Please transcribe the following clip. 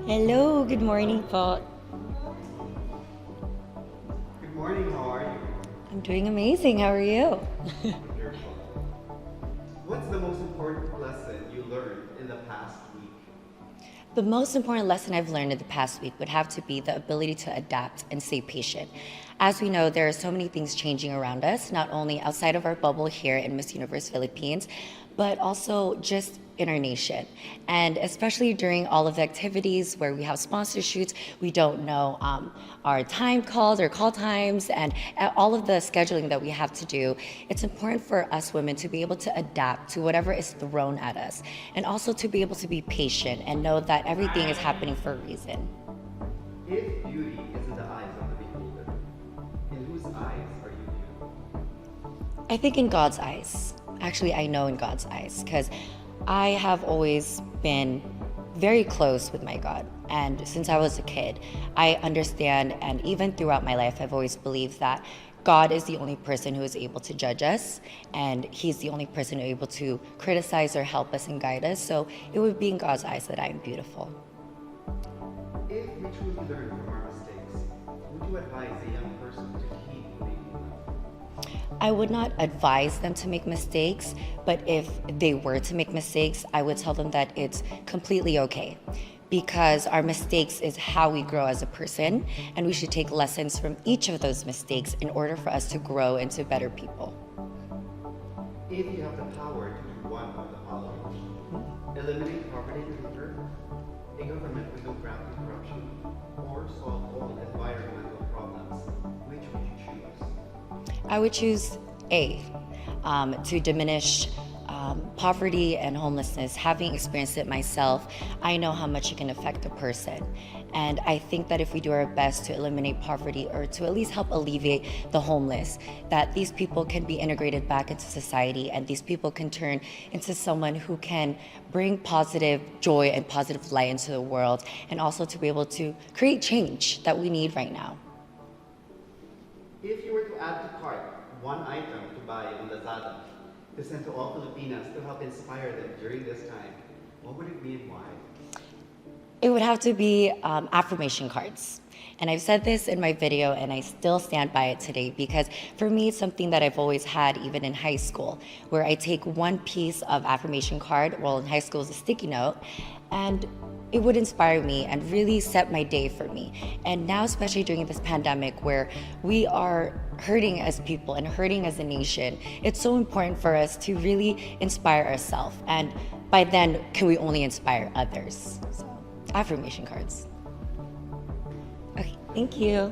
Hello, good morning po. Good morning, how are you? I'm doing amazing. How are you? Wonderful. What's the most important lesson you learned in the past week? The most important lesson I've learned in the past week would have to be the ability to adapt and stay patient. As we know, there are so many things changing around us, not only outside of our bubble here in Miss Universe Philippines, but also just in our nation. And especially during all of the activities where we have sponsor shoots, we don't know our time calls or call times and all of the scheduling that we have to do. It's important for us women to be able to adapt to whatever is thrown at us and also to be able to be patient and know that everything is happening for a reason. If beauty is in the eyes of the beholder, in whose eyes are you viewed? I think in God's eyes. Actually, I know in God's eyes because I have always been very close with my God. And since I was a kid, I understand, and even throughout my life, I've always believed that God is the only person who is able to judge us, and He's the only person who is able to criticize or help us and guide us. So it would be in God's eyes that I am beautiful. If we truly learn from our mistakes, would you advise a young person to keep moving in life? I would not advise them to make mistakes, but if they were to make mistakes, I would tell them that it's completely okay because our mistakes is how we grow as a person, and we should take lessons from each of those mistakes in order for us to grow into better people. If you have the power to do one of the following, eliminate poverty and hunger, a government with no ground in corruption, or solve all environmental problems, which would you choose? I would choose A, to diminish poverty and homelessness. Having experienced it myself, I know how much it can affect a person. And I think that if we do our best to eliminate poverty or to at least help alleviate the homeless, that these people can be integrated back into society and these people can turn into someone who can bring positive joy and positive light into the world, and also to be able to create change that we need right now. If you were to add to cart one item to buy on Lazada to send to all Filipinas to help inspire them during this time, what would it be and why? It would have to be affirmation cards. And I've said this in my video and I still stand by it today because for me it's something that I've always had even in high school, where I take one piece of affirmation card, well in high school it's a sticky note, and it would inspire me and really set my day for me. And now, especially during this pandemic where we are hurting as people and hurting as a nation, it's so important for us to really inspire ourselves. And by then, can we only inspire others? So, affirmation cards. Okay, thank you.